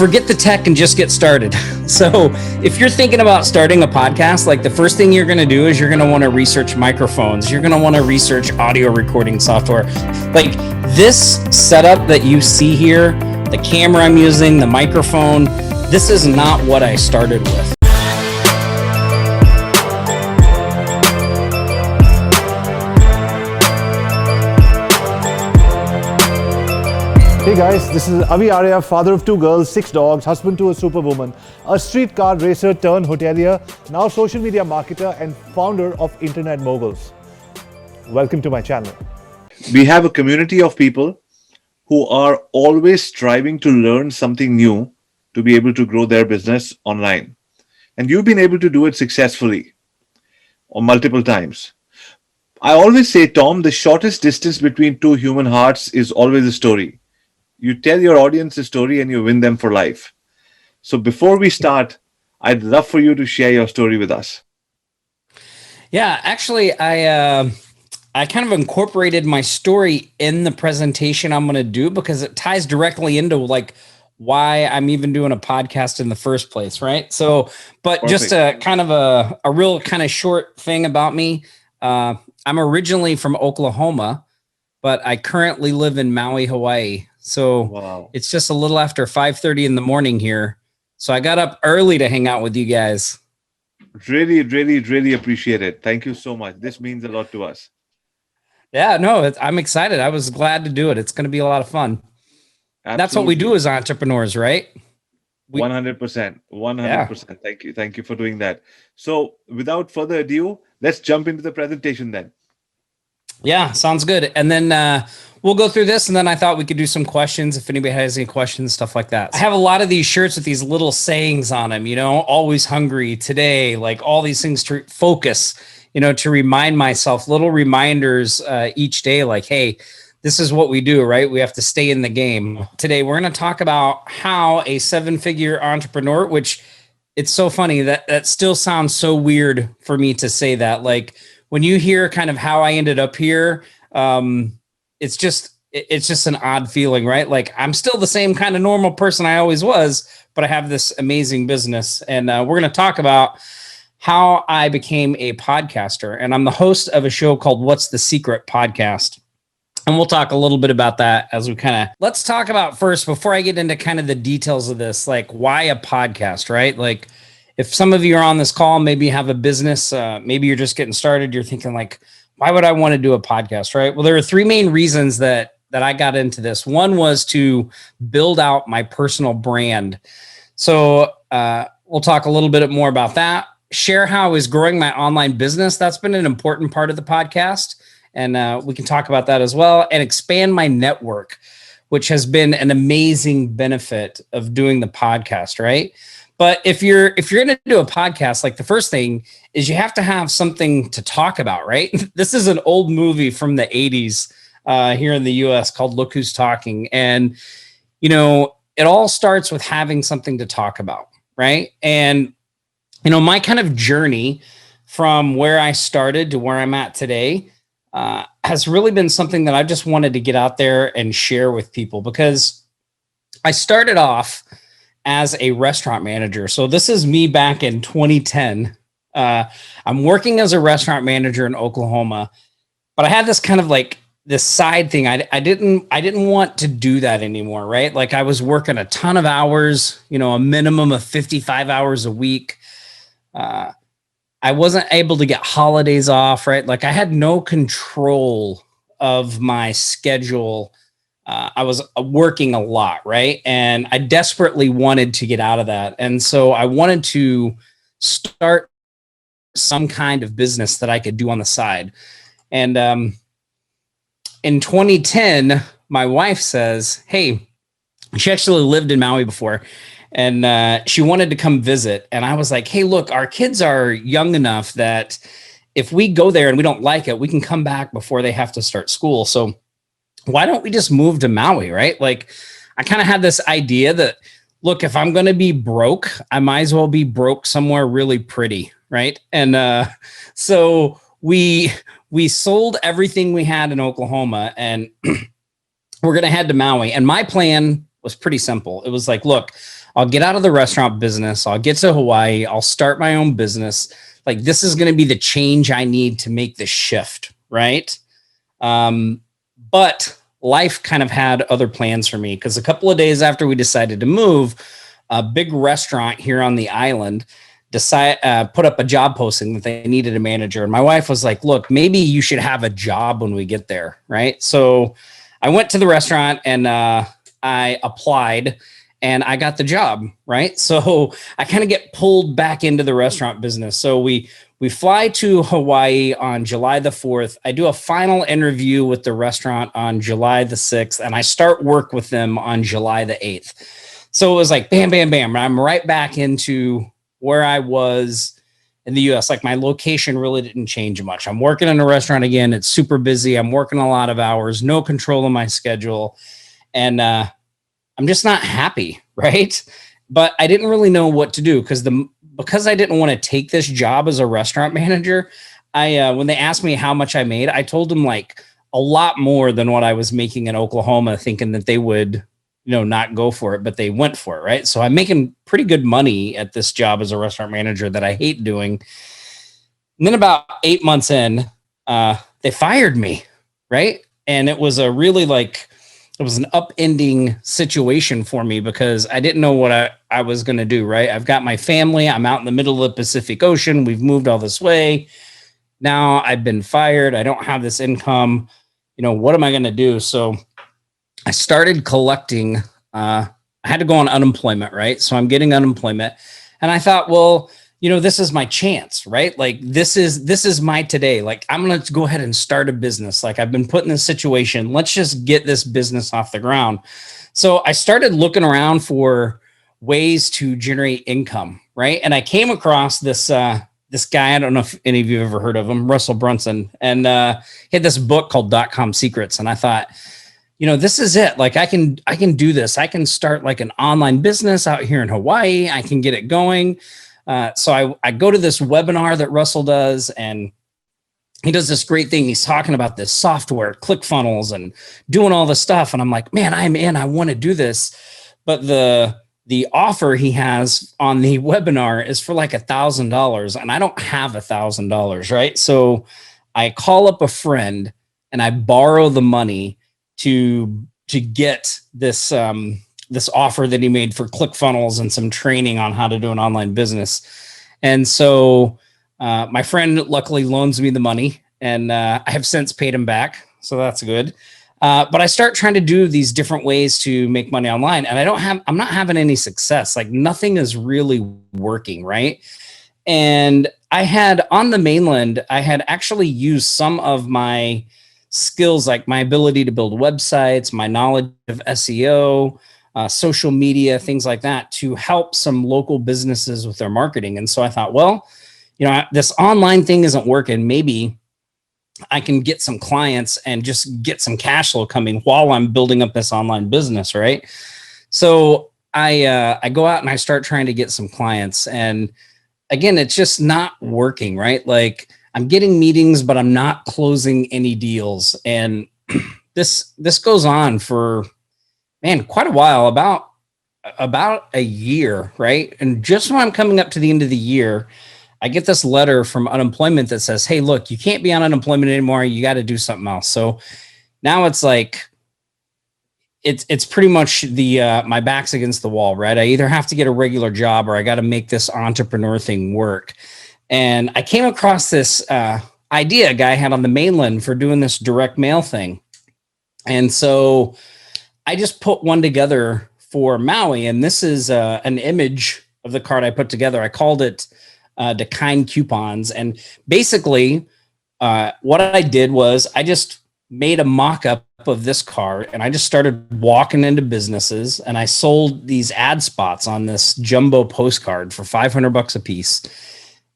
forget the tech and just get started. So if you're thinking about starting a podcast, like the first thing you're going to do is you're going to want to research microphones. You're going to want to research audio recording software. Like this setup that you see here, the camera I'm using, the microphone, this is not what I started with. Hey guys, this is Avi Arya, father of 2 girls, 6 dogs, husband to a superwoman, a street car racer turned hotelier, now social media marketer and founder of Internet Moguls. Welcome to my channel. We have a community of people who are always striving to learn something new to be able to grow their business online. And you've been able to do it successfully or multiple times. I always say, Tom, the shortest distance between 2 human hearts is always a story. You tell your audience a story and you win them for life. So before we start, I'd love for you to share your story with us. Yeah, actually, I kind of incorporated my story in the presentation I'm going to do because it ties directly into like why I'm even doing a podcast in the first place, right? So, but Perfect. Just a kind of a real kind of short thing about me. I'm originally from Oklahoma, but I currently live in Maui, Hawaii. So wow. It's just a little after 5:30 in the morning here. So I got up early to hang out with you guys. Really appreciate it. Thank you so much. This means a lot to us. Yeah, no, I'm excited. I was glad to do it. It's going to be a lot of fun. Absolutely. That's what we do as entrepreneurs, right? 100%. Yeah. Thank you for doing that. So without further ado, let's jump into the presentation then. Yeah, sounds good. And then we'll go through this, and then I thought we could do some questions if anybody has any questions, stuff like that. I have a lot of these shirts with these little sayings on them, you know, always hungry, today, like all these things to focus, you know, to remind myself, little reminders each day, like, hey, this is what we do, right? We have to stay in the game. Today, we're going to talk about how a 7-figure entrepreneur, which it's so funny that still sounds so weird for me to say that. Like when you hear kind of how I ended up here, it's just an odd feeling, right? Like I'm still the same kind of normal person I always was, but I have this amazing business. And we're going to talk about how I became a podcaster. And I'm the host of a show called What's the Secret Podcast. And we'll talk a little bit about that as we let's talk about first, before I get into kind of the details of this, like why a podcast, right? Like if some of you are on this call, maybe you have a business, maybe you're just getting started, you're thinking like, why would I want to do a podcast, right? Well, there are 3 main reasons that I got into this. One was to build out my personal brand. So we'll talk a little bit more about that. Share how I was growing my online business. That's been an important part of the podcast. And we can talk about that as well. And expand my network, which has been an amazing benefit of doing the podcast, right? But if you're going to do a podcast, like the first thing is you have to have something to talk about, right? This is an old movie from the 80s here in the US called Look Who's Talking. And, you know, it all starts with having something to talk about, right? And, you know, my kind of journey from where I started to where I'm at today has really been something that I just wanted to get out there and share with people, because I started off as a restaurant manager. So this is me back in 2010. I'm working as a restaurant manager in Oklahoma, but I had this kind of like this side thing. I didn't want to do that anymore, right? Like I was working a ton of hours, you know, a minimum of 55 hours a week. I wasn't able to get holidays off, right? Like I had no control of my schedule. I was working a lot, right? And I desperately wanted to get out of that. And so I wanted to start some kind of business that I could do on the side. And in 2010, my wife says, hey, she actually lived in Maui before, and she wanted to come visit. And I was like, hey, look, our kids are young enough that if we go there and we don't like it, we can come back before they have to start school. So why don't we just move to Maui, right? Like I kind of had this idea that, look, if I'm going to be broke, I might as well be broke somewhere really pretty, right? And so we sold everything we had in Oklahoma, and we're going to head to Maui. And my plan was pretty simple. It was like, look, I'll get out of the restaurant business. I'll get to Hawaii. I'll start my own business. Like, this is going to be the change I need to make the shift. Right. But life kind of had other plans for me, because a couple of days after we decided to move, a big restaurant here on the island put up a job posting that they needed a manager. And my wife was like, look, maybe you should have a job when we get there. Right. So I went to the restaurant and I applied and I got the job. Right. So I kind of get pulled back into the restaurant business. So we fly to Hawaii on July the 4th. I do a final interview with the restaurant on July the 6th, and I start work with them on July the 8th. So it was like, bam, bam, bam. I'm right back into where I was in the US. Like, my location really didn't change much. I'm working in a restaurant again. It's super busy. I'm working a lot of hours, no control of my schedule. And I'm just not happy, right? But I didn't really know what to do because I didn't want to take this job as a restaurant manager. When they asked me how much I made, I told them like a lot more than what I was making in Oklahoma, thinking that they would, not go for it, but they went for it. Right. So I'm making pretty good money at this job as a restaurant manager that I hate doing. And then about 8 months in, they fired me. Right. And it was it was an upending situation for me, because I didn't know what I was going to do. Right. I've got my family. I'm out in the middle of the Pacific Ocean. We've moved all this way. Now I've been fired. I don't have this income. What am I going to do? So I started collecting. I had to go on unemployment. Right. So I'm getting unemployment. And I thought, well, this is my chance, right? Like, this is my today. Like, I'm going to go ahead and start a business. Like, I've been put in this situation. Let's just get this business off the ground. So I started looking around for ways to generate income, right? And I came across this guy. I don't know if any of you have ever heard of him, Russell Brunson. And he had this book called .com Secrets. And I thought, this is it. Like, I can do this. I can start like an online business out here in Hawaii. I can get it going. So I go to this webinar that Russell does, and he does this great thing. He's talking about this software, ClickFunnels, and doing all this stuff. And I'm like, man, I'm in. I want to do this. But the offer he has on the webinar is for like $1,000, and I don't have $1,000, right? So I call up a friend and I borrow the money to get this this offer that he made for ClickFunnels and some training on how to do an online business. And so my friend luckily loans me the money, and I have since paid him back. So that's good. But I start trying to do these different ways to make money online, and I'm not having any success. Like, nothing is really working. Right. And I had on the mainland, I had actually used some of my skills, like my ability to build websites, my knowledge of SEO, social media, things like that, to help some local businesses with their marketing. And so I thought, well, this online thing isn't working. Maybe I can get some clients and just get some cash flow coming while I'm building up this online business. Right. So I go out and I start trying to get some clients. And again, it's just not working. Right. Like, I'm getting meetings, but I'm not closing any deals. And this goes on for, man, quite a while, about a year, right? And just when I'm coming up to the end of the year, I get this letter from unemployment that says, hey, look, you can't be on unemployment anymore. You got to do something else. So now it's like, it's pretty much my back's against the wall, right? I either have to get a regular job or I got to make this entrepreneur thing work. And I came across this idea a guy had on the mainland for doing this direct mail thing. And so I just put one together for Maui. And this is an image of the card I put together. I called it Decline Coupons. And basically what I did was I just made a mock-up of this card, and I just started walking into businesses, and I sold these ad spots on this jumbo postcard for $500 a piece.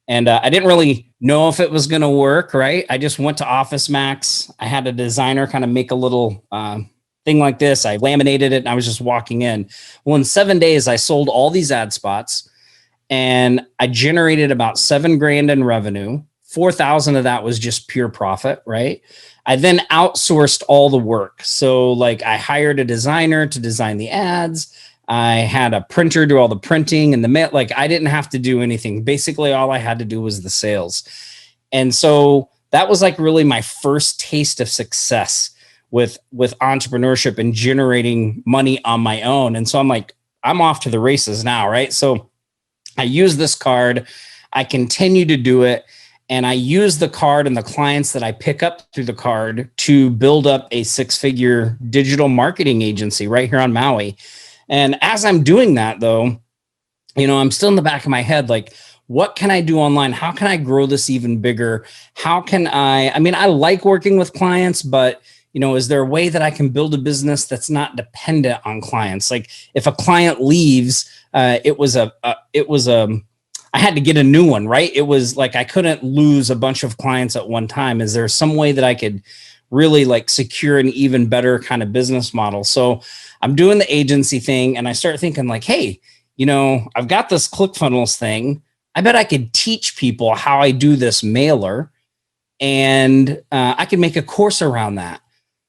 And I didn't really know if it was going to work, right? I just went to Office Max. I had a designer kind of make a little thing like this. I laminated it, and I was just walking in. Well, in 7 days, I sold all these ad spots, and I generated about $7,000 in revenue. 4,000 of that was just pure profit, right? I then outsourced all the work. So like, I hired a designer to design the ads. I had a printer do all the printing and the mail. Like I didn't have to do anything. Basically, all I had to do was the sales. And so that was like really my first taste of success with entrepreneurship and generating money on my own. And so I'm like, I'm off to the races now, right? So I use this card, I continue to do it, and I use the card and the clients that I pick up through the card to build up a 6-figure digital marketing agency right here on Maui. And as I'm doing that though, I'm still in the back of my head, like, what can I do online? How can I grow this even bigger? How can I like working with clients, but is there a way that I can build a business that's not dependent on clients? Like if a client leaves, I had to get a new one, right? It was like, I couldn't lose a bunch of clients at one time. Is there some way that I could really like secure an even better kind of business model? So I'm doing the agency thing and I start thinking like, hey, I've got this ClickFunnels thing. I bet I could teach people how I do this mailer and I could make a course around that.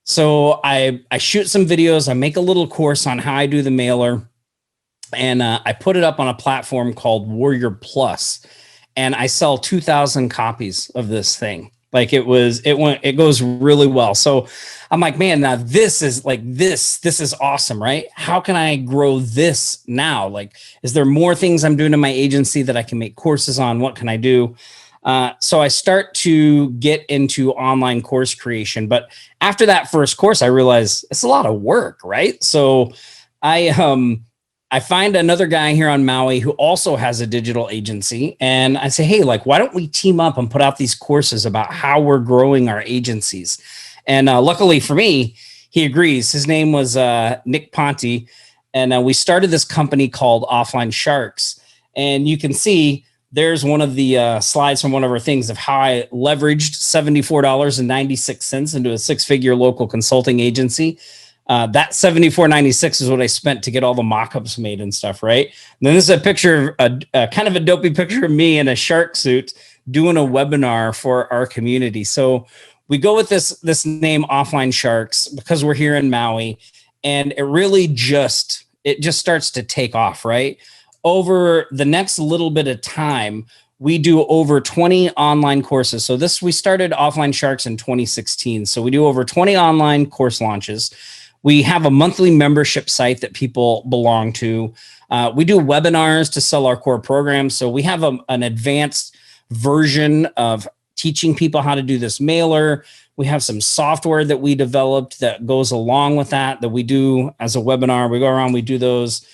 So I shoot some videos, I make a little course on how I do the mailer, and I put it up on a platform called Warrior Plus, and I sell 2,000 copies of this thing. Like it goes really well. So I'm like, man, now this is awesome, right? How can I grow this now? Like, is there more things I'm doing in my agency that I can make courses on? What can I do? So I start to get into online course creation. But after that first course, I realized it's a lot of work, right? So I find another guy here on Maui who also has a digital agency. And I say, hey, like, why don't we team up and put out these courses about how we're growing our agencies? And luckily for me, he agrees. His name was Nick Ponte. And we started this company called Offline Sharks. And you can see there's one of the slides from one of our things of how I leveraged $74.96 into a 6-figure local consulting agency. That $74.96 is what I spent to get all the mock-ups made and stuff, right? And then this is a picture, a kind of a dopey picture of me in a shark suit doing a webinar for our community. So we go with this name Offline Sharks because we're here in Maui, and it really just starts to take off, right? Over the next little bit of time, we do over 20 online courses. So we started Offline Sharks in 2016. So we do over 20 online course launches. We have a monthly membership site that people belong to. We do webinars to sell our core programs. So we have an advanced version of teaching people how to do this mailer. We have some software that we developed that goes along with that we do as a webinar. We go around, we do those.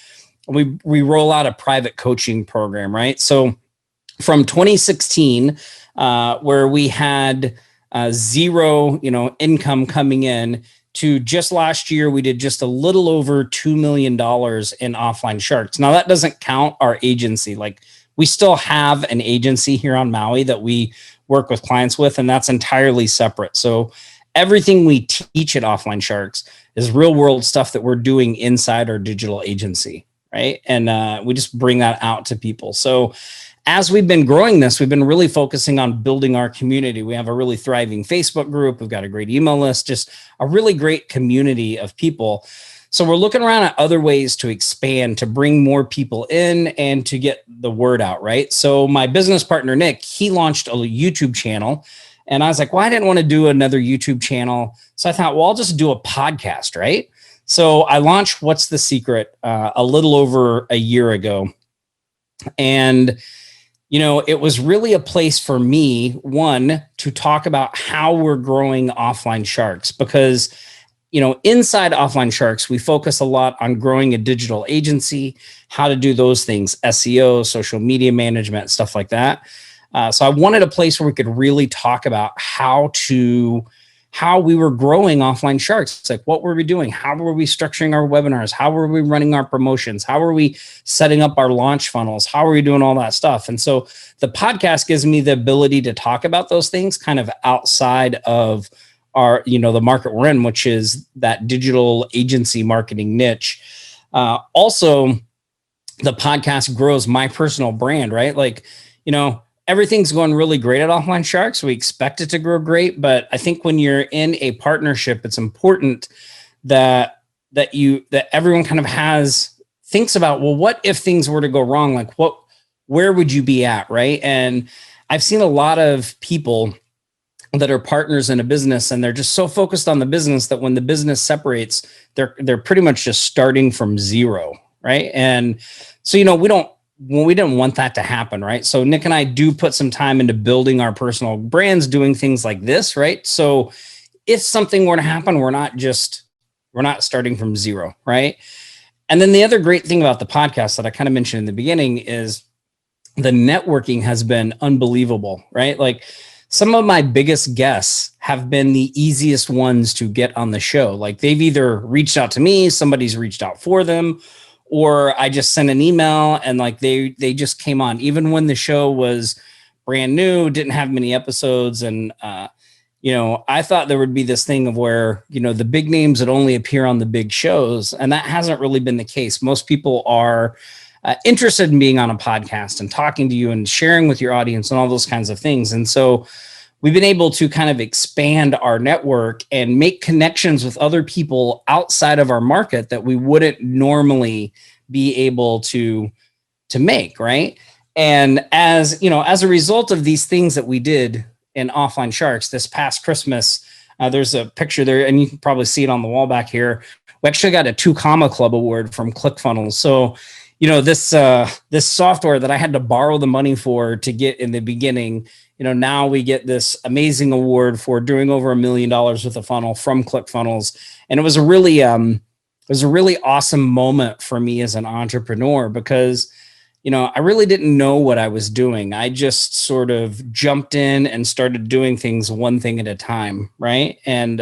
We roll out a private coaching program, right? So from 2016, where we had zero, income coming in, to just last year, we did just a little over $2 million in Offline Sharks. Now that doesn't count our agency. Like we still have an agency here on Maui that we work with clients with, and that's entirely separate. So everything we teach at Offline Sharks is real world stuff that we're doing inside our digital agency, right? And we just bring that out to people. So as we've been growing this, we've been really focusing on building our community. We have a really thriving Facebook group. We've got a great email list, just a really great community of people. So we're looking around at other ways to expand, to bring more people in and to get the word out, right? So my business partner, Nick, he launched a YouTube channel. And I was like, well, I didn't want to do another YouTube channel. So I thought, well, I'll just do a podcast, right? So I launched What's the Secret a little over a year ago. And it was really a place for me, one, to talk about how we're growing Offline Sharks, because, inside Offline Sharks, we focus a lot on growing a digital agency, how to do those things, SEO, social media management, stuff like that. So I wanted a place where we could really talk about how we were growing Offline Sharks. It's like, what were we doing? How were we structuring our webinars? How were we running our promotions? How were we setting up our launch funnels? How are we doing all that stuff? And so the podcast gives me the ability to talk about those things kind of outside of our, the market we're in, which is that digital agency marketing niche. Also, the podcast grows my personal brand, right? Like, everything's going really great at Offline Sharks. We expect it to grow great, but I think when you're in a partnership, it's important that everyone kind of has thinks about, well, what if things were to go wrong? Like where would you be at? Right. And I've seen a lot of people that are partners in a business, and they're just so focused on the business that when the business separates, they're pretty much just starting from zero. Right. And so, we didn't want that to happen. Right. So Nick and I do put some time into building our personal brands, doing things like this. Right. So if something were to happen, we're not starting from zero. Right. And then the other great thing about the podcast that I kind of mentioned in the beginning is the networking has been unbelievable, right? Like some of my biggest guests have been the easiest ones to get on the show. Like they've either reached out to me, somebody's reached out for them, or I just sent an email and like they just came on, even when the show was brand new, didn't have many episodes. And, I thought there would be this thing of where, the big names would only appear on the big shows. And that hasn't really been the case. Most people are interested in being on a podcast and talking to you and sharing with your audience and all those kinds of things. And so we've been able to kind of expand our network and make connections with other people outside of our market that we wouldn't normally be able to make. Right. And as a result of these things that we did in Offline Sharks this past Christmas, there's a picture there and you can probably see it on the wall back here. We actually got a 2 Comma Club award from ClickFunnels. So, this software that I had to borrow the money for to get in the beginning, now we get this amazing award for doing over $1 million with a funnel from ClickFunnels. And it was a really awesome moment for me as an entrepreneur because, I really didn't know what I was doing. I just sort of jumped in and started doing things one thing at a time. Right. And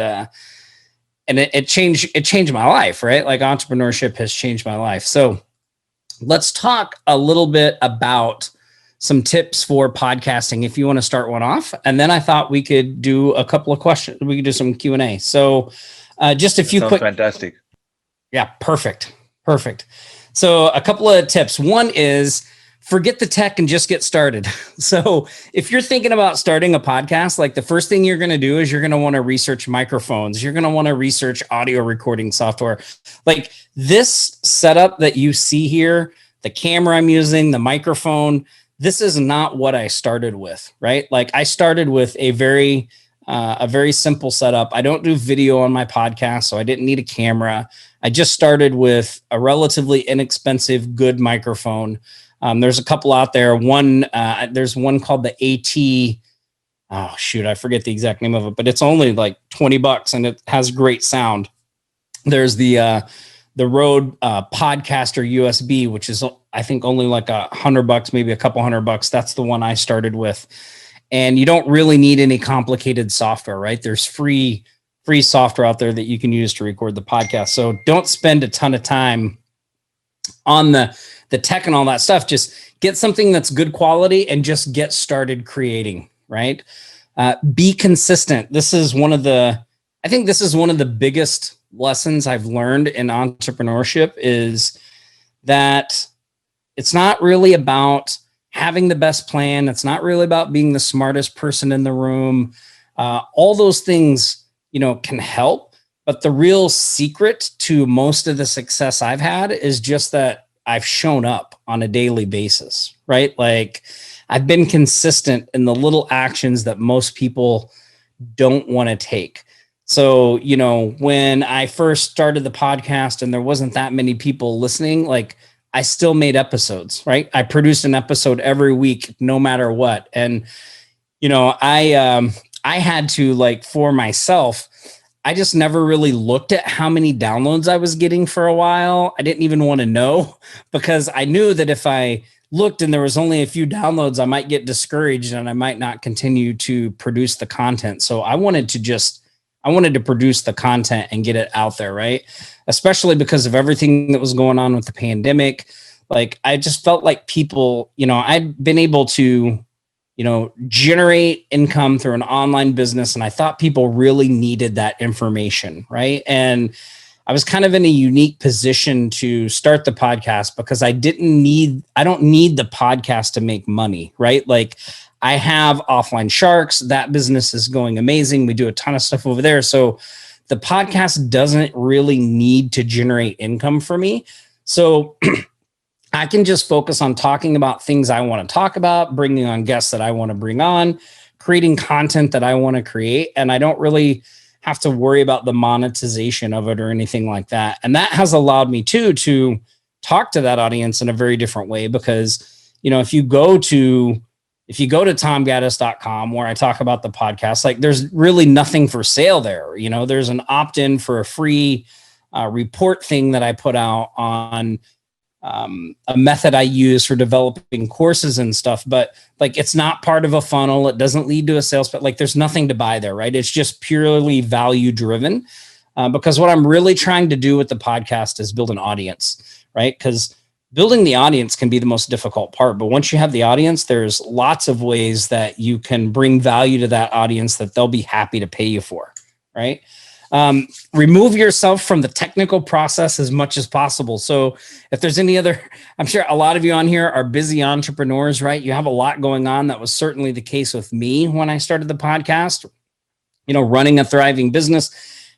it changed my life, right? Like entrepreneurship has changed my life. So let's talk a little bit about some tips for podcasting if you want to start one off. And then I thought we could do a couple of questions. We could do some Q&A. So just a few quick. Fantastic. Yeah, perfect. So a couple of tips. One is forget the tech and just get started. So if you're thinking about starting a podcast, like the first thing you're going to do is you're going to want to research microphones. You're going to want to research audio recording software. Like this setup that you see here, the camera I'm using, the microphone, this is not what I started with, right? Like I started with a very simple setup. I don't do video on my podcast, so I didn't need a camera. I just started with a relatively inexpensive, good microphone. There's a couple out there. There's one called the AT. Oh shoot, I forget the exact name of it, but it's only like $20 and it has great sound. There's the Rode Podcaster USB, which is I think only like $100, maybe a couple $100. That's the one I started with. And you don't really need any complicated software, right? There's free software out there that you can use to record the podcast. So don't spend a ton of time on the tech and all that stuff. Just get something that's good quality and just get started creating, right? Be consistent. I think this is one of the biggest lessons I've learned in entrepreneurship is that it's not really about having the best plan. It's not really about being the smartest person in the room. All those things, can help. But the real secret to most of the success I've had is just that I've shown up on a daily basis, right? Like I've been consistent in the little actions that most people don't want to take. So, when I first started the podcast and there wasn't that many people listening, like I still made episodes, right? I produced an episode every week, no matter what. And, I had to like for myself, I just never really looked at how many downloads I was getting for a while. I didn't even want to know because I knew that if I looked and there was only a few downloads, I might get discouraged and I might not continue to produce the content. So I wanted to produce the content and get it out there, right? Especially because of everything that was going on with the pandemic. Like I just felt like people, I'd been able to, generate income through an online business. And I thought people really needed that information, right? And I was kind of in a unique position to start the podcast because I don't need the podcast to make money, right? Like I have Offline Sharks. That business is going amazing. We do a ton of stuff over there. So the podcast doesn't really need to generate income for me. So I can just focus on talking about things I want to talk about, bringing on guests that I want to bring on, creating content that I want to create. And I don't really have to worry about the monetization of it or anything like that. And that has allowed me to talk to that audience in a very different way, because, if you go to tomgaddis.com, where I talk about the podcast, like there's really nothing for sale there. There's an opt-in for a free report thing that I put out on a method I use for developing courses and stuff, but like it's not part of a funnel. It doesn't lead to a sales, but like there's nothing to buy there, right? It's just purely value driven, because what I'm really trying to do with the podcast is build an audience, right? Because building the audience can be the most difficult part, but once you have the audience, there's lots of ways that you can bring value to that audience that they'll be happy to pay you for, right? Remove yourself from the technical process as much as possible. So if there's any other, I'm sure a lot of you on here are busy entrepreneurs, right? You have a lot going on. That was certainly the case with me when I started the podcast, running a thriving business,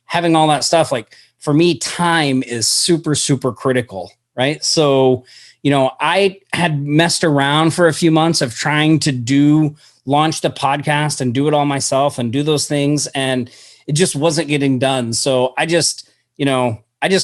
having all that stuff. Like for me, time is super, super critical, right? So, I had messed around for a few months of trying to launch the podcast and do it all myself and do those things. And it just wasn't getting done. So I just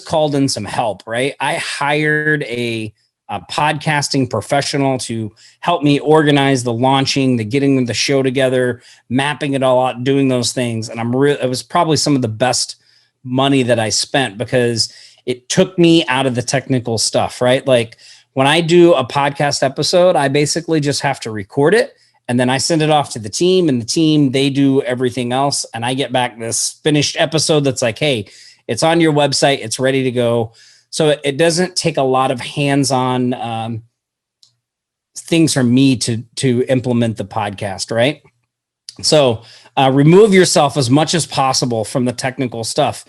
called in some help, right? I hired a podcasting professional to help me organize the launching, the getting the show together, mapping it all out, doing those things. And it was probably some of the best money that I spent, because it took me out of the technical stuff, right? Like when I do a podcast episode, I basically just have to record it. And then I send it off to the team, and the team, they do everything else. And I get back this finished episode that's like, hey, it's on your website. It's ready to go. So it doesn't take a lot of hands-on things for me to implement the podcast, right? So remove yourself as much as possible from the technical stuff.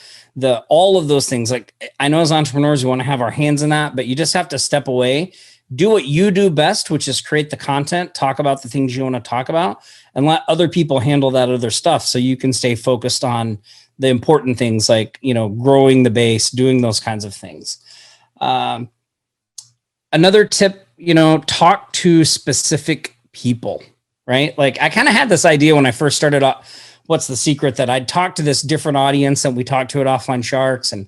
All of those things, like I know as entrepreneurs, we want to have our hands in that, but you just have to step away. Do what you do best, which is create the content, talk about the things you want to talk about, and let other people handle that other stuff so you can stay focused on the important things like, growing the base, doing those kinds of things. Another tip, talk to specific people, right? Like I kind of had this idea when I first started off, what's the secret, that I'd talk to this different audience and we talked to at Offline Sharks, and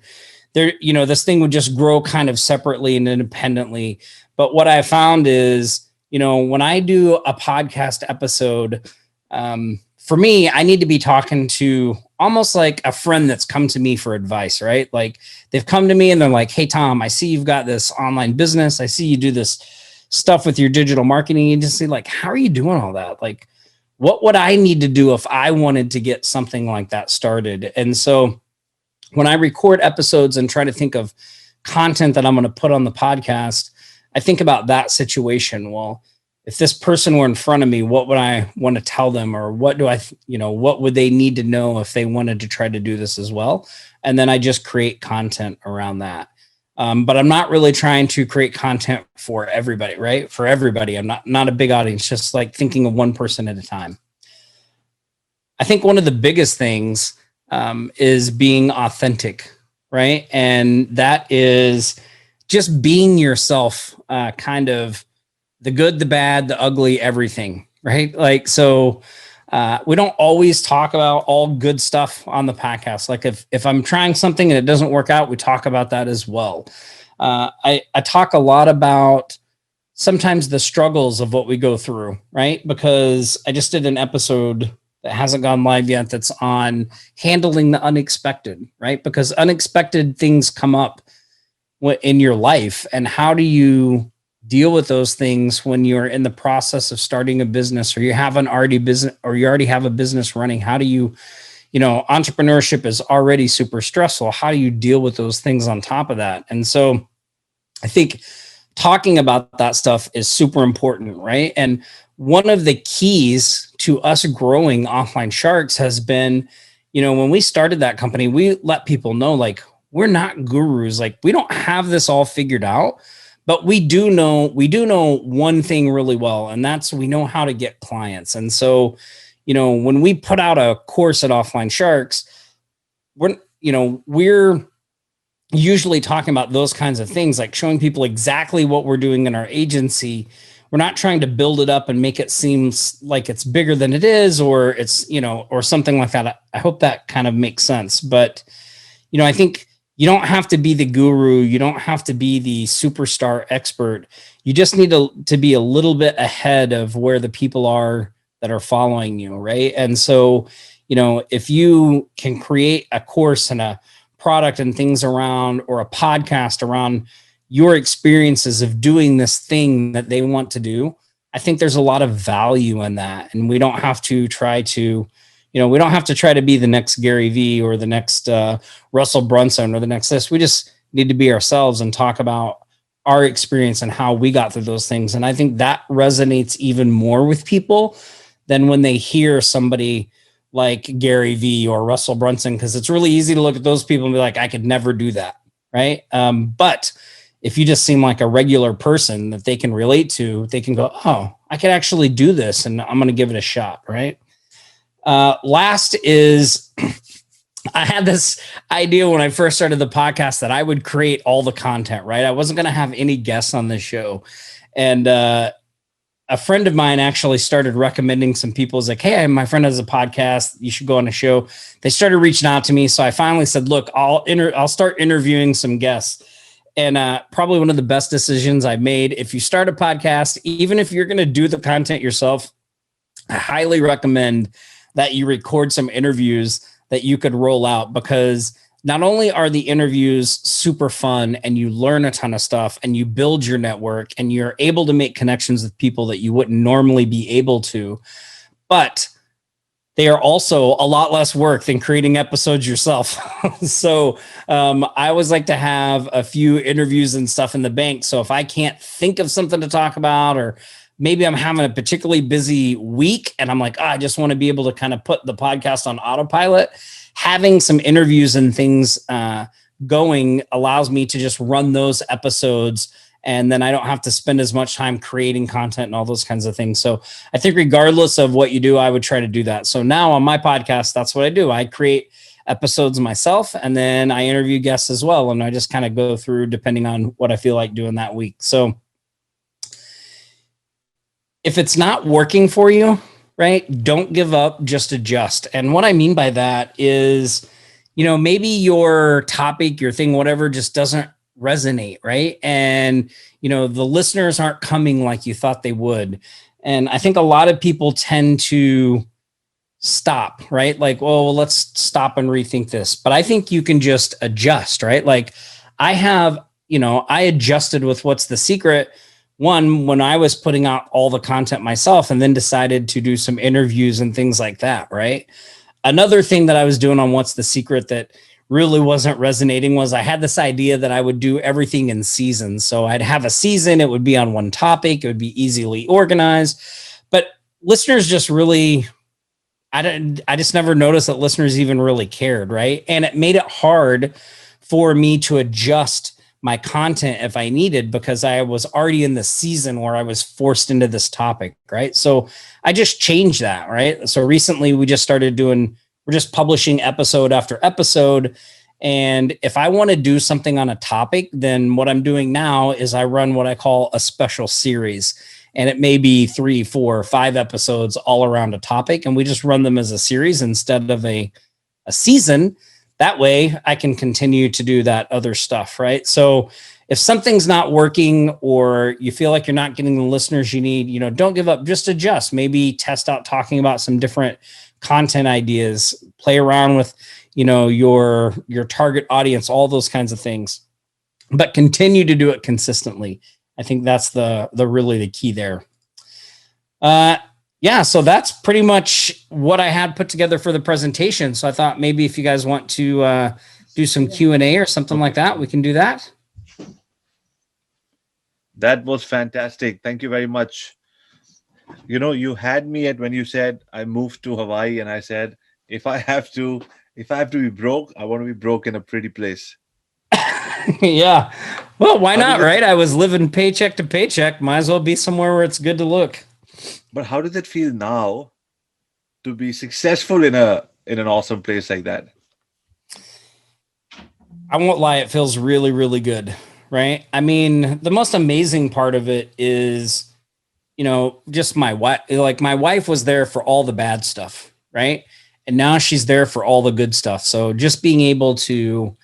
there, this thing would just grow kind of separately and independently. But what I found is, when I do a podcast episode, for me, I need to be talking to almost like a friend that's come to me for advice, right? Like they've come to me and they're like, hey, Tom, I see you've got this online business. I see you do this stuff with your digital marketing agency. Like, how are you doing all that? Like, what would I need to do if I wanted to get something like that started? And so when I record episodes and try to think of content that I'm going to put on the podcast, I think about that situation. Well, if this person were in front of me, what would I want to tell them? Or what what would they need to know if they wanted to try to do this as well? And then I just create content around that. But I'm not really trying to create content for everybody, right? For everybody. I'm not a big audience, just like thinking of one person at a time. I think one of the biggest things is being authentic, right? And that is just being yourself, kind of the good, the bad, the ugly, everything, right? Like, so we don't always talk about all good stuff on the podcast. Like if I'm trying something and it doesn't work out, we talk about that as well. I talk a lot about sometimes the struggles of what we go through, right? Because I just did an episode that hasn't gone live yet that's on handling the unexpected, right? Because unexpected things come up in your life, and how do you deal with those things when you're in the process of starting a business, or you have an already business, or you already have a business running? How do you entrepreneurship is already super stressful. How do you deal with those things on top of that? And so I think talking about that stuff is super important, right? And one of the keys to us growing Offline Sharks has been, when we started that company, we let people know, like, we're not gurus. Like, we don't have this all figured out, but we do know one thing really well, and that's we know how to get clients. And so, when we put out a course at Offline Sharks, we're usually talking about those kinds of things, like showing people exactly what we're doing in our agency. We're not trying to build it up and make it seem like it's bigger than it is, or it's, or something like that. I hope that kind of makes sense. But, I think you don't have to be the guru. You don't have to be the superstar expert. You just need to be a little bit ahead of where the people are that are following you. Right. And so, if you can create a course and a product and things around, or a podcast around your experiences of doing this thing that they want to do, I think there's a lot of value in that. And we don't have to try to, we don't have to try to be the next Gary Vee or the next Russell Brunson or the next this. We just need to be ourselves and talk about our experience and how we got through those things. And I think that resonates even more with people than when they hear somebody like Gary Vee or Russell Brunson, because it's really easy to look at those people and be like, I could never do that. Right. But if you just seem like a regular person that they can relate to, they can go, oh, I could actually do this, and I'm going to give it a shot. Right. Last is I had this idea when I first started the podcast that I would create all the content, right? I wasn't going to have any guests on this show. And a friend of mine actually started recommending some people. Was like, hey, my friend has a podcast. You should go on a show. They started reaching out to me. So I finally said, look, I'll start interviewing some guests. And probably one of the best decisions I made. If you start a podcast, even if you're going to do the content yourself, I highly recommend that you record some interviews that you could roll out, because not only are the interviews super fun and you learn a ton of stuff and you build your network and you're able to make connections with people that you wouldn't normally be able to, but they are also a lot less work than creating episodes yourself. So I always like to have a few interviews and stuff in the bank. So if I can't think of something to talk about, or maybe I'm having a particularly busy week and I'm like, I just want to be able to kind of put the podcast on autopilot, having some interviews and things going allows me to just run those episodes. And then I don't have to spend as much time creating content and all those kinds of things. So I think regardless of what you do, I would try to do that. So now on my podcast, that's what I do. I create episodes myself, and then I interview guests as well. And I just kind of go through depending on what I feel like doing that week. So if it's not working for you, right, don't give up, just adjust. And what I mean by that is, maybe your topic, your thing, whatever, just doesn't resonate, right? And, the listeners aren't coming like you thought they would. And I think a lot of people tend to stop, right? Like, well, let's stop and rethink this. But I think you can just adjust, right? Like I adjusted with What's the Secret. One, when I was putting out all the content myself, and then decided to do some interviews and things like that, right? Another thing that I was doing on What's the Secret that really wasn't resonating was I had this idea that I would do everything in seasons. So I'd have a season, it would be on one topic, it would be easily organized. But listeners just really, I just never noticed that listeners even really cared, right? And it made it hard for me to adjust my content if I needed, because I was already in the season where I was forced into this topic, right? So I just changed that, right? So recently we're just publishing episode after episode. And if I want to do something on a topic, then what I'm doing now is I run what I call a special series. And it may be 3, 4, 5 episodes all around a topic. And we just run them as a series instead of a season. That way I can continue to do that other stuff, right? So if something's not working, or you feel like you're not getting the listeners you need, don't give up, just adjust. Maybe test out talking about some different content ideas, play around with, your target audience, all those kinds of things, but continue to do it consistently. I think that's the really the key there. Yeah, so that's pretty much what I had put together for the presentation. So I thought maybe if you guys want to do some Q&A or something like that, we can do that. That was fantastic. Thank you very much. You had me at when you said I moved to Hawaii, and I said, if I have to be broke, I want to be broke in a pretty place. Yeah. Well, why not, right? I was living paycheck to paycheck. Might as well be somewhere where it's good to look. But how does it feel now to be successful in an awesome place like that? I won't lie, it feels really, really good, right? I mean, the most amazing part of it is, just my wife. Like my wife was there for all the bad stuff, right? And now she's there for all the good stuff. So just being able to,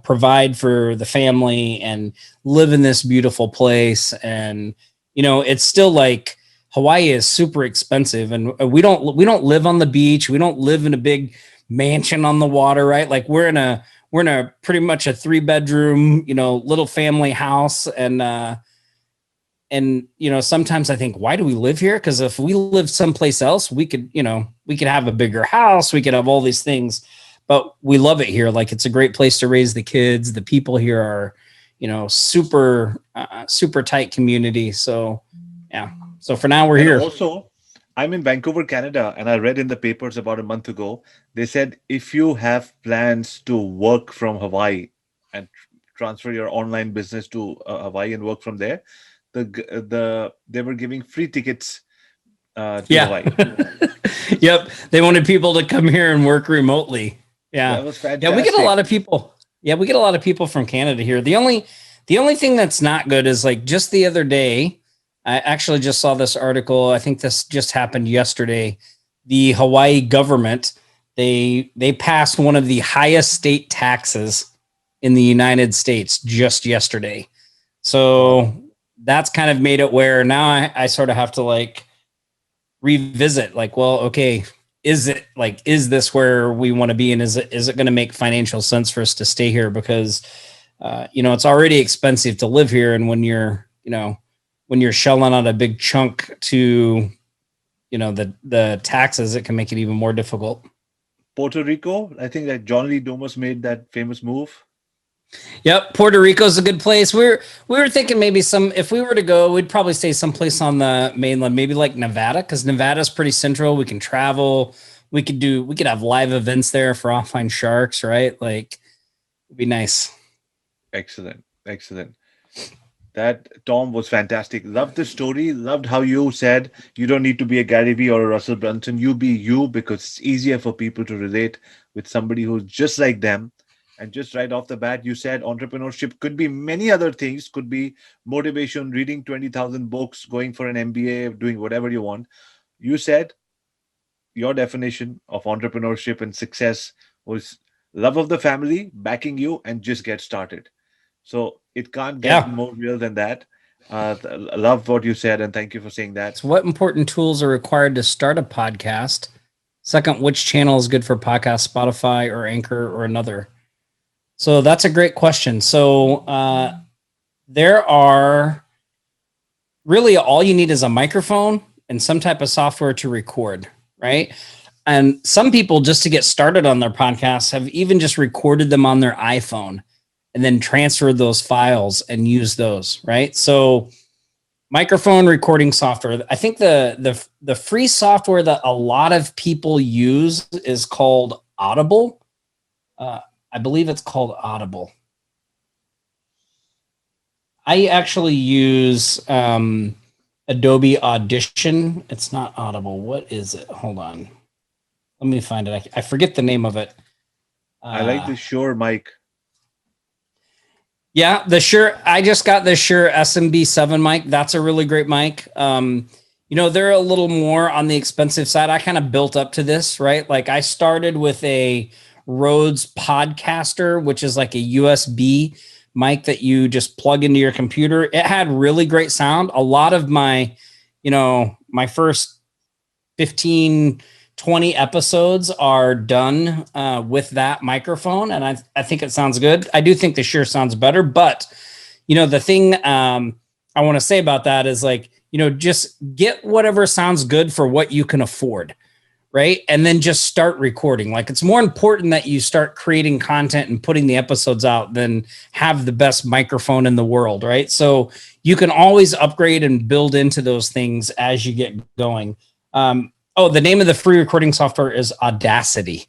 provide for the family and live in this beautiful place. And, it's still like Hawaii is super expensive and we don't live on the beach. We don't live in a big mansion on the water, right? Like we're in a pretty much a 3-bedroom, little family house. And sometimes I think, why do we live here? Because if we lived someplace else, we could have a bigger house, we could have all these things, but we love it here. Like it's a great place to raise the kids. The people here are, super tight community. So yeah. So for now we're And here. also, I'm in Vancouver, Canada, and I read in the papers about a month ago, they said if you have plans to work from Hawaii and transfer your online business to Hawaii and work from there, they were giving free tickets to Yeah. Hawaii. Yep. They wanted people to come here and work remotely. That Yeah. was Yeah. We get a lot fantastic. of people. Yeah. We get a lot of people from Canada here. The only thing that's not good is like just the other day, I actually just saw this article. I think this just happened yesterday. The Hawaii government, they passed one of the highest state taxes in the United States just yesterday. Wow. So that's kind of made it where now I sort of have to like revisit like, well, okay, is this where we want to be? And is it going to make financial sense for us to stay here? Because, it's already expensive to live here. And when you're shelling out a big chunk to, the taxes, it can make it even more difficult. Puerto Rico, I think that John Lee Dumas made that famous move. Yep, Puerto Rico's a good place. We were thinking maybe if we were to go, we'd probably stay someplace on the mainland, maybe like Nevada, because Nevada's pretty central. We can travel. We could have live events there for offline sharks, right? Like, it'd be nice. Excellent. Excellent. That Tom was fantastic. Loved the story. Loved how you said you don't need to be a Gary Vee or a Russell Brunson. You be you because it's easier for people to relate with somebody who's just like them. And just right off the bat, you said entrepreneurship could be many other things. Could be motivation, reading 20,000 books, going for an MBA, doing whatever you want. You said your definition of entrepreneurship and success was love of the family, backing you, and just get started. So it can't get Yeah. more real than that. I love what you said, and thank you for saying that. So, what important tools are required to start a podcast? Second, which channel is good for podcast? Spotify or Anchor or another? So that's a great question. So there are really all you need is a microphone and some type of software to record, right? And some people, just to get started on their podcasts, have even just recorded them on their iPhone and then transferred those files and used those, right? So microphone recording software. I think the free software that a lot of people use is called Audible. I believe it's called Audible. I actually use Adobe Audition. It's not Audible. What is it? Hold on. Let me find it. I forget the name of it. I like the Shure mic. Yeah, the Shure. I just got the Shure SMB7 mic. That's a really great mic. They're a little more on the expensive side. I kind of built up to this, right? Like I started with a Rhodes Podcaster, which is like a USB mic that you just plug into your computer. It had really great sound. A lot of my first 15, 20 episodes are done with that microphone. And I think it sounds good. I do think the Shure sounds better. But, the thing I want to say about that is like, just get whatever sounds good for what you can afford. Right. And then just start recording. Like it's more important that you start creating content and putting the episodes out than have the best microphone in the world. Right. So you can always upgrade and build into those things as you get going. The name of the free recording software is Audacity.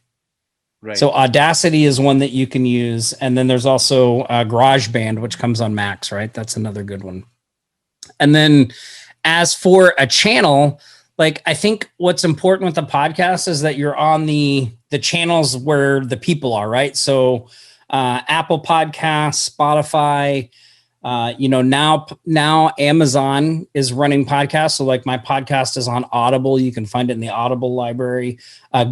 Right. So Audacity is one that you can use. And then there's also GarageBand, which comes on Macs. Right. That's another good one. And then as for a channel, like I think what's important with the podcast is that you're on the channels where the people are, right? So Apple Podcasts, Spotify. Now Amazon is running podcasts. So like my podcast is on Audible. You can find it in the Audible library,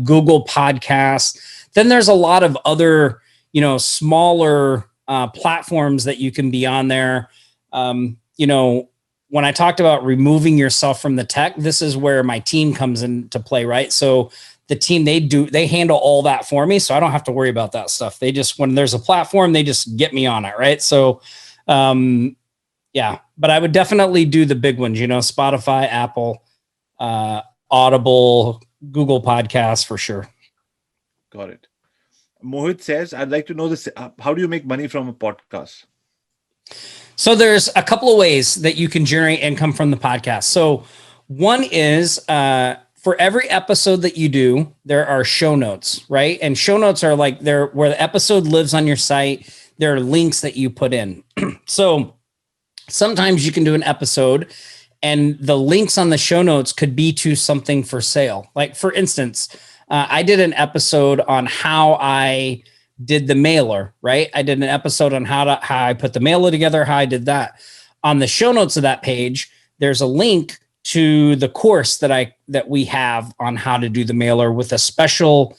Google Podcasts. Then there's a lot of other, smaller platforms that you can be on there. When I talked about removing yourself from the tech, this is where my team comes into play, right? So the team, they handle all that for me. So I don't have to worry about that stuff. They just, when there's a platform, they just get me on it. Right. So, but I would definitely do the big ones, Spotify, Apple, Audible, Google Podcasts for sure. Got it. Mohit says, I'd like to know this. How do you make money from a podcast? So there's a couple of ways that you can generate income from the podcast. So one is, for every episode that you do, there are show notes, right? And show notes are like where the episode lives on your site. There are links that you put in. So sometimes you can do an episode and the links on the show notes could be to something for sale. Like for instance, I did an episode on how I did the mailer, right? I did an episode on how I put the mailer together, how I did that. On the show notes of that page, there's a link to the course that we have on how to do the mailer with a special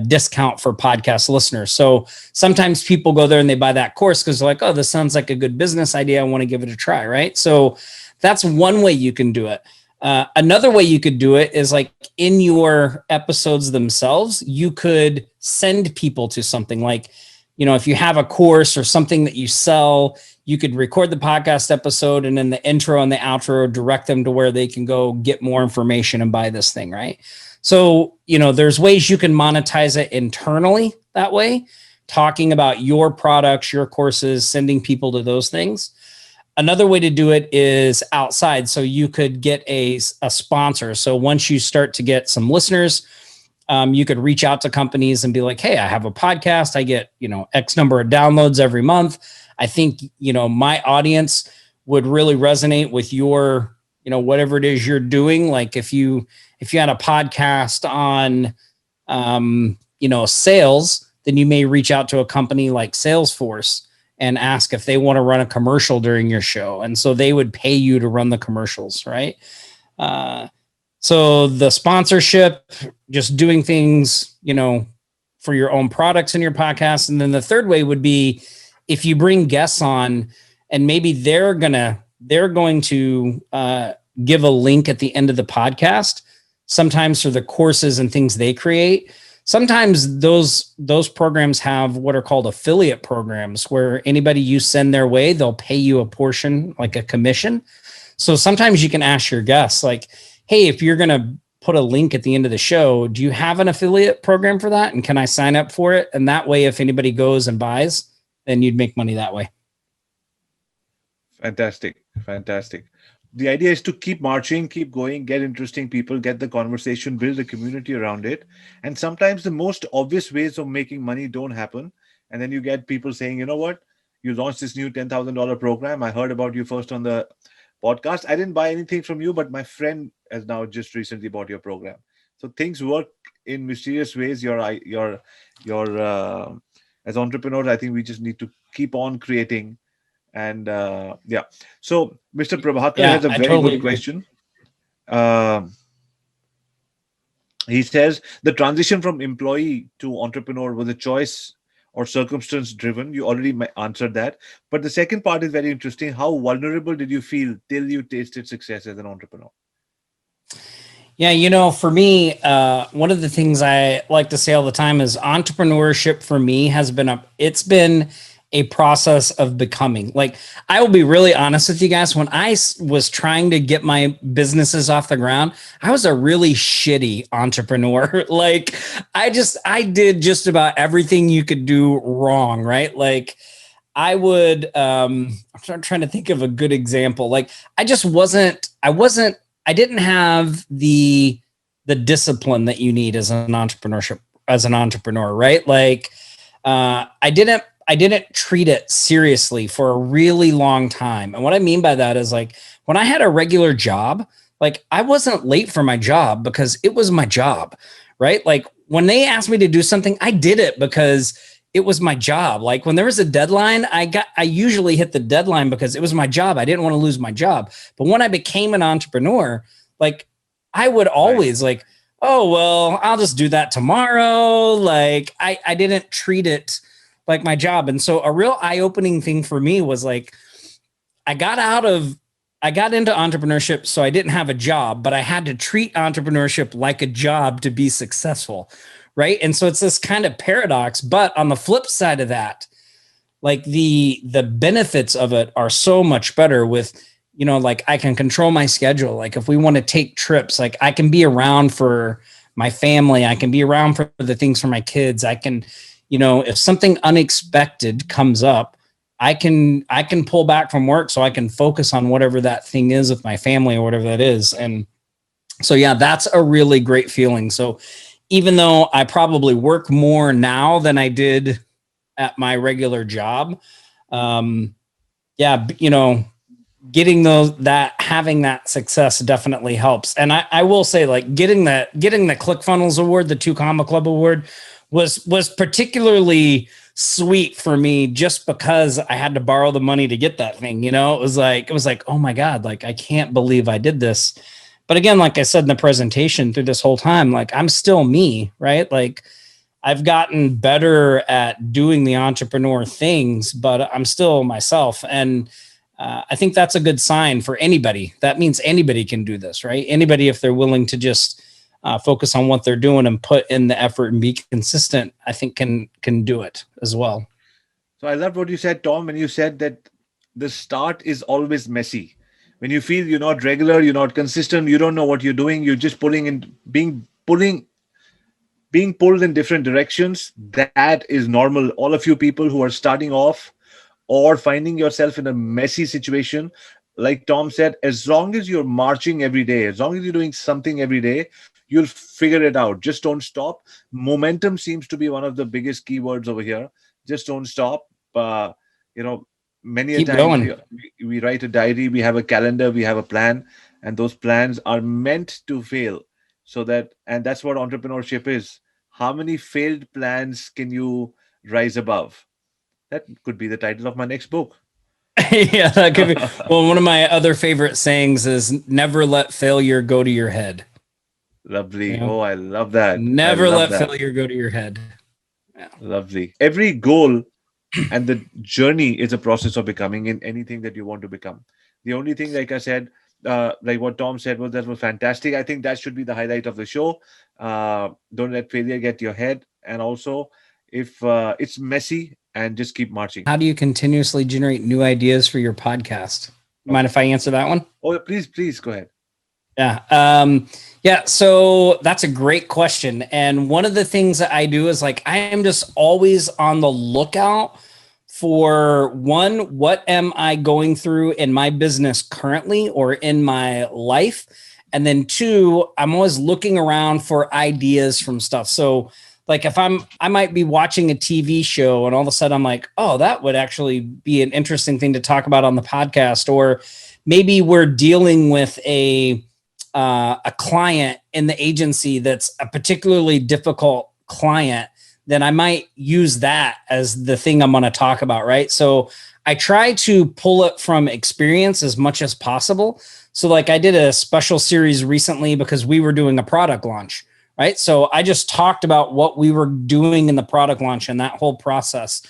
discount for podcast listeners. So sometimes people go there and they buy that course because they're like, oh, this sounds like a good business idea. I want to give it a try, right? So that's one way you can do it. Another way you could do it is like in your episodes themselves, you could send people to something like, if you have a course or something that you sell, you could record the podcast episode and in the intro and the outro, direct them to where they can go get more information and buy this thing, right? So, there's ways you can monetize it internally that way, talking about your products, your courses, sending people to those things. Another way to do it is outside. So you could get a sponsor. So once you start to get some listeners, you could reach out to companies and be like, hey, I have a podcast. I get, X number of downloads every month. I think, my audience would really resonate with your, whatever it is you're doing. Like if you had a podcast on, sales, then you may reach out to a company like Salesforce and ask if they want to run a commercial during your show. And so they would pay you to run the commercials, right? So the sponsorship, just doing things, for your own products in your podcast. And then the third way would be if you bring guests on and maybe they're going to give a link at the end of the podcast, sometimes for the courses and things they create. Sometimes those programs have what are called affiliate programs where anybody you send their way, they'll pay you a portion, like a commission. So sometimes you can ask your guests like, hey, if you're going to put a link at the end of the show, do you have an affiliate program for that? And can I sign up for it? And that way, if anybody goes and buys, then you'd make money that way. Fantastic. The idea is to keep marching, keep going, get interesting people, get the conversation, build a community around it. And sometimes the most obvious ways of making money don't happen. And then you get people saying, you know what? You launched this new $10,000 program. I heard about you first on the podcast. I didn't buy anything from you, but my friend has now just recently bought your program. So things work in mysterious ways. As entrepreneurs, I think we just need to keep on creating. And so Mr. Prabhakar has a very good question. He says the transition from employee to entrepreneur was a choice or circumstance driven. You already answered that, but the second part is very interesting. How vulnerable did you feel till you tasted success as an entrepreneur? Yeah, for me, one of the things I like to say all the time is entrepreneurship for me has been a process of becoming. Like, I will be really honest with you guys. When I was trying to get my businesses off the ground, I was a really shitty entrepreneur. Like, I did just about everything you could do wrong, right? Like, I I'm trying to think of a good example. Like, I didn't have the discipline that you need as an entrepreneur, right? Like, I didn't treat it seriously for a really long time. And what I mean by that is, like, when I had a regular job, like, I wasn't late for my job because it was my job, right? Like, when they asked me to do something, I did it because it was my job. Like when there was a deadline, I usually hit the deadline because it was my job. I didn't want to lose my job. But when I became an entrepreneur, like I would always like, oh, well, I'll just do that tomorrow. Like I didn't treat it like my job. And so a real eye-opening thing for me was like, I got into entrepreneurship so I didn't have a job, but I had to treat entrepreneurship like a job to be successful. Right. And so it's this kind of paradox. But on the flip side of that, like the benefits of it are so much better with, like I can control my schedule. Like if we want to take trips, like I can be around for my family. I can be around for the things for my kids. I can, if something unexpected comes up, I can pull back from work so I can focus on whatever that thing is with my family or whatever that is. And so, yeah, that's a really great feeling. So even though I probably work more now than I did at my regular job, having that success definitely helps. And I will say, like getting the ClickFunnels Award, the 2 Comma Club Award was particularly sweet for me just because I had to borrow the money to get that thing. It was like, oh my God, like I can't believe I did this. But again, like I said in the presentation through this whole time, like I'm still me, right? Like I've gotten better at doing the entrepreneur things, but I'm still myself. And I think that's a good sign for anybody. That means anybody can do this, right? Anybody, if they're willing to just focus on what they're doing and put in the effort and be consistent, I think can do it as well. So I loved what you said, Tom, when you said that the start is always messy. When you feel you're not regular, you're not consistent, you don't know what you're doing, you're just being pulled in different directions. That is normal. All of you people who are starting off or finding yourself in a messy situation, like Tom said, as long as you're marching every day, as long as you're doing something every day, you'll figure it out. Just don't stop. Momentum seems to be one of the biggest keywords over here. Just don't stop. Many a time we write a diary, we have a calendar, we have a plan, and those plans are meant to fail. And that's what entrepreneurship is. How many failed plans can you rise above? That could be the title of my next book. Yeah, that could be. Well, one of my other favorite sayings is never let failure go to your head. Lovely. Oh, I love that. Never let failure go to your head. Yeah. Lovely. Every goal and the journey is a process of becoming in anything that you want to become. The only thing, like I said, like what Tom said, that was fantastic. I think that should be the highlight of the show. Don't let failure get your head. And also, if it's messy, and just keep marching. How do you continuously generate new ideas for your podcast? Mind if I answer that one? Oh, please go ahead. Yeah. So that's a great question. And one of the things that I do is like, I am just always on the lookout for one, what am I going through in my business currently or in my life? And then 2, I'm always looking around for ideas from stuff. So like if I might be watching a TV show and all of a sudden I'm like, oh, that would actually be an interesting thing to talk about on the podcast. Or maybe we're dealing with a client in the agency that's a particularly difficult client, then I might use that as the thing I'm going to talk about, right? So I try to pull it from experience as much as possible. So like I did a special series recently because we were doing a product launch. Right. So I just talked about what we were doing in the product launch and that whole process.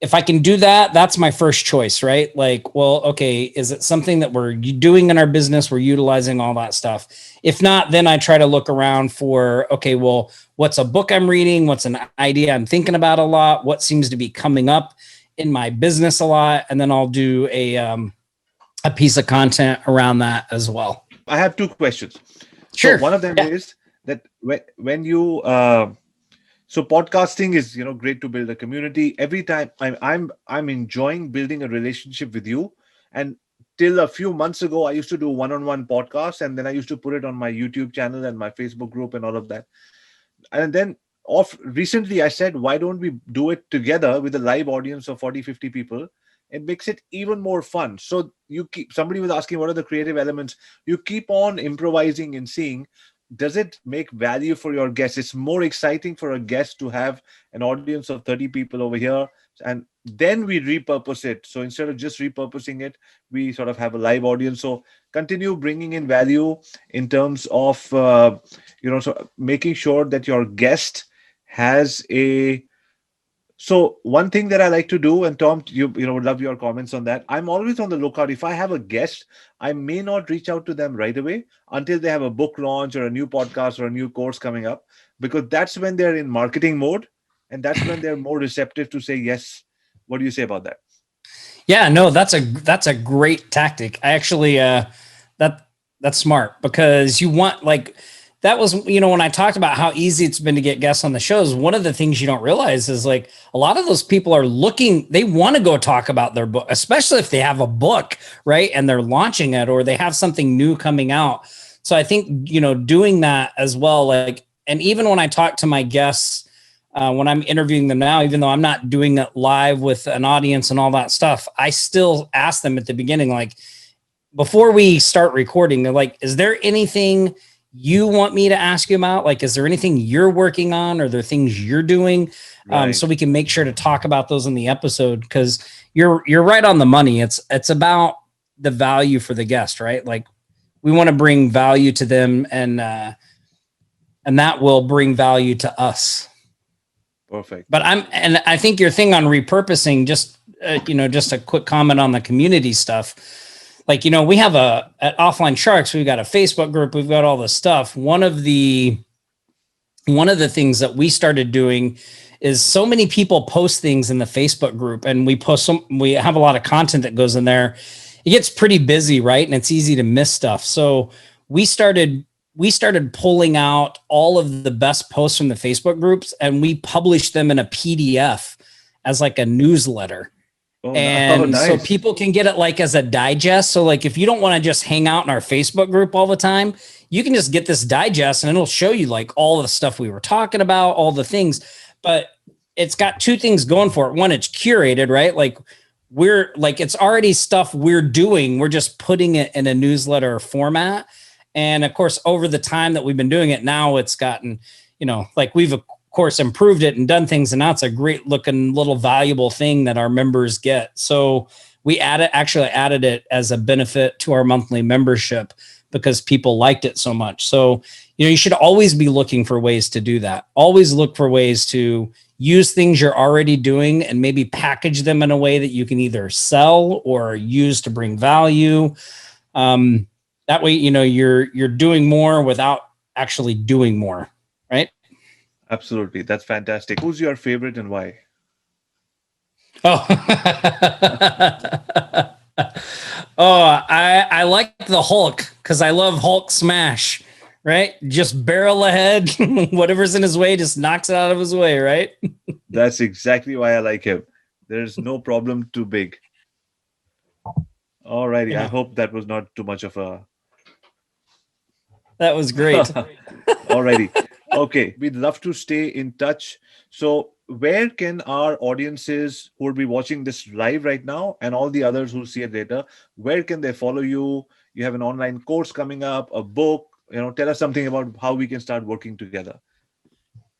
If I can do that, that's my first choice, right? Like, well, okay, is it something that we're doing in our business? We're utilizing all that stuff. If not, then I try to look around for, okay, well, what's a book I'm reading? What's an idea I'm thinking about a lot? What seems to be coming up in my business a lot? And then I'll do a piece of content around that as well. I have 2 questions. Sure. So one of them is that when you so podcasting is great to build a community. Every time I'm enjoying building a relationship with you. And till a few months ago, I used to do one-on-one podcasts, and then I used to put it on my YouTube channel and my Facebook group and all of that. And then recently I said, why don't we do it together with a live audience of 40-50 people? It makes it even more fun. So somebody was asking, what are the creative elements? You keep on improvising and seeing does it make value for your guests? It's more exciting for a guest to have an audience of 30 people over here, and then we repurpose it. So instead of just repurposing it, we sort of have a live audience. So continue bringing in value in terms of so making sure that your guest has a so one thing that I like to do, and Tom, would love your comments on that. I'm always on the lookout. If I have a guest, I may not reach out to them right away until they have a book launch or a new podcast or a new course coming up, because that's when they're in marketing mode, and that's when they're more receptive to say yes. What do you say about that? Yeah, no, that's a great tactic. I actually that's smart, because you want, like, that was, when I talked about how easy it's been to get guests on the shows, one of the things you don't realize is, like, a lot of those people are looking, they want to go talk about their book, especially if they have a book, right? And they're launching it, or they have something new coming out. So I think, doing that as well, like, and even when I talk to my guests, when I'm interviewing them now, even though I'm not doing it live with an audience and all that stuff, I still ask them at the beginning, like, before we start recording, they're like, is there anything you want me to ask you about? Like, is there anything you're working on? Or are there things you're doing? Right. So we can make sure to talk about those in the episode, because you're right on the money. It's about the value for the guest, right? Like, we want to bring value to them, and that will bring value to us. Perfect. But I think your thing on repurposing, just a quick comment on the community stuff. Like, we have at Offline Sharks, we've got a Facebook group, we've got all this stuff. One of the things that we started doing is, so many people post things in the Facebook group, and we have a lot of content that goes in there. It gets pretty busy, right? And it's easy to miss stuff. So we started pulling out all of the best posts from the Facebook groups, and we published them in a PDF as like a newsletter. And nice. So people can get it like as a digest. So, like, if you don't want to just hang out in our Facebook group all the time, you can just get this digest, and it'll show you, like, all the stuff we were talking about, all the things. But it's got two things going for it. One, it's curated, right? Like, it's already stuff we're doing. We're just putting it in a newsletter format. And of course, over the time that we've been doing it, now it's gotten, like, we've of course improved it and done things, and now it's a great looking little valuable thing that our members get. So we added it as a benefit to our monthly membership, because people liked it so much. So, you should always be looking for ways to do that. Always look for ways to use things you're already doing and maybe package them in a way that you can either sell or use to bring value. That way, you're doing more without actually doing more, right? Absolutely. That's fantastic. Who's your favorite and why? Oh, I like the Hulk, because I love Hulk smash, right? Just barrel ahead, whatever's in his way, just knocks it out of his way, right? That's exactly why I like him. There's no problem too big. Alrighty. Yeah. I hope that was not too much of a... That was great. Alrighty. Okay. We'd love to stay in touch. So where can our audiences who will be watching this live right now, and all the others who see it later, where can they follow you? You have an online course coming up, a book, tell us something about how we can start working together.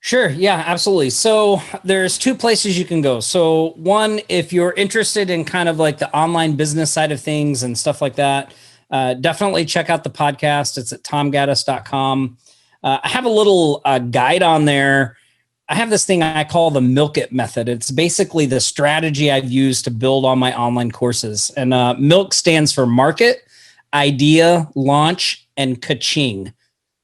Sure. Yeah, absolutely. So there's two places you can go. So one, if you're interested in kind of like the online business side of things and stuff like that, definitely check out the podcast. It's at TomGaddis.com. I have a little guide on there. I have this thing I call the Milk It method. It's basically the strategy I've used to build all my online courses. And MILK stands for market, idea, launch, and ka-ching.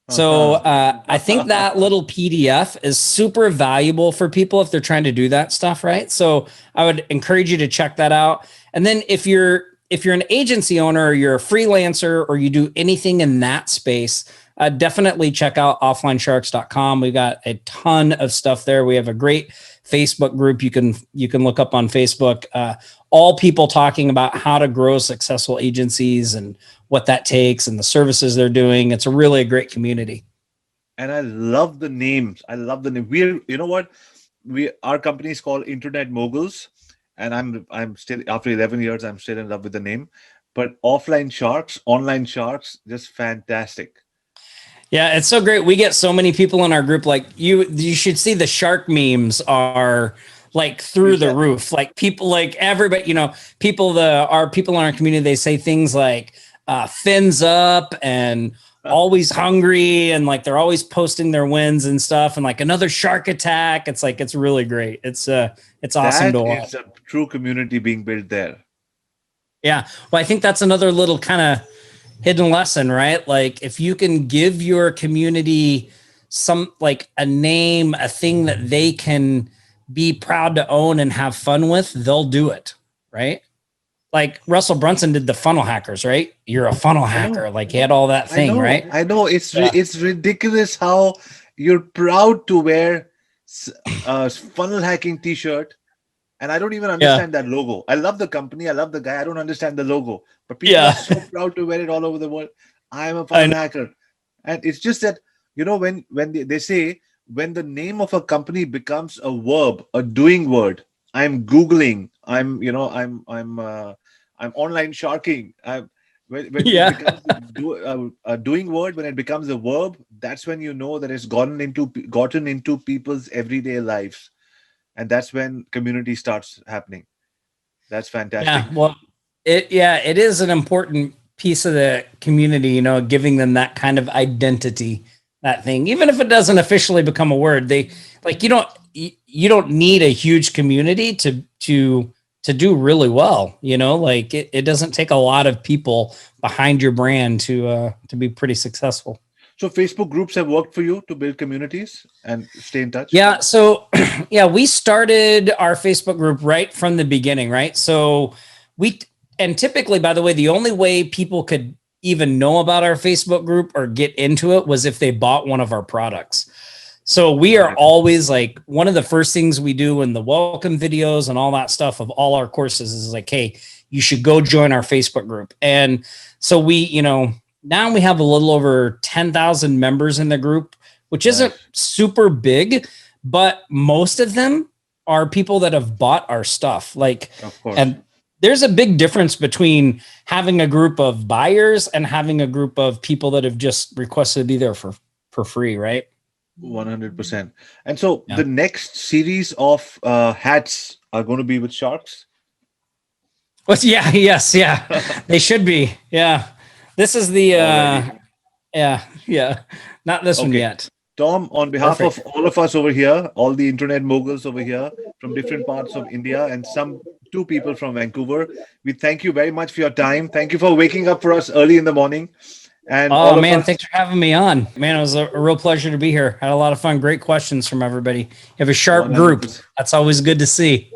So I think that little PDF is super valuable for people if they're trying to do that stuff, right? So I would encourage you to check that out. And then if you're an agency owner, or you're a freelancer, or you do anything in that space, definitely check out offlinesharks.com. We've got a ton of stuff there. We have a great Facebook group you can look up on Facebook. All people talking about how to grow successful agencies and what that takes and the services they're doing. It's really a great community. And I love the names. I love the name. Our company is called Internet Moguls, and I'm still, after 11 years, I'm still in love with the name. But Offline Sharks, Online Sharks, just fantastic. Yeah, it's so great. We get so many people in our group. Like you should see the shark memes are like through the roof. Like people, like everybody, people people in our community, they say things like fins up and always hungry, and like they're always posting their wins and stuff, and like another shark attack. It's like it's really great. It's awesome to watch. That is a true community being built there. Yeah. Well, I think that's another little kind of hidden lesson, right? Like if you can give your community some like a name, a thing that they can be proud to own and have fun with, they'll do it, right? Like Russell Brunson did the funnel hackers, right? You're a funnel hacker. Like he had all that thing, right? I know. It's ridiculous how you're proud to wear a funnel hacking t-shirt. And I don't even understand that logo. I love the company. I love the guy. I don't understand the logo. But people are so proud to wear it all over the world. I'm a funnel hacker. And it's just that, when they say, when the name of a company becomes a verb, a doing word, I'm Googling, I'm online sharking. When it becomes a doing word, when it becomes a verb, that's when you know that it's gotten into people's everyday lives. And that's when community starts happening. That's fantastic. Yeah, well, it is an important piece of the community, giving them that kind of identity, that thing. Even if it doesn't officially become a word, they like you don't need a huge community to do really well. Like it doesn't take a lot of people behind your brand to be pretty successful. So Facebook groups have worked for you to build communities and stay in touch? Yeah. So we started our Facebook group right from the beginning, right? So typically, by the way, the only way people could even know about our Facebook group or get into it was if they bought one of our products. So we are always like, one of the first things we do in the welcome videos and all that stuff of all our courses is like, hey, you should go join our Facebook group. And so now we have a little over 10,000 members in the group, which isn't super big, but most of them are people that have bought our stuff. Like, and there's a big difference between having a group of buyers and having a group of people that have just requested to be there for free, right? 100%. And so the next series of hats are going to be with sharks? Well, yes. They should be. Yeah. This is the, not this one yet. Tom, on behalf of all of us over here, all the internet moguls over here from different parts of India and two people from Vancouver, we thank you very much for your time. Thank you for waking up for us early in the morning. And thanks for having me on. Man, it was a real pleasure to be here. Had a lot of fun. Great questions from everybody. You have a sharp 100%. Group. That's always good to see.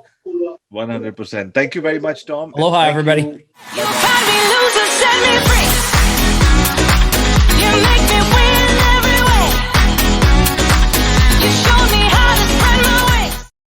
100%. Thank you very much, Tom. Aloha, everybody. You find me loser, set me free.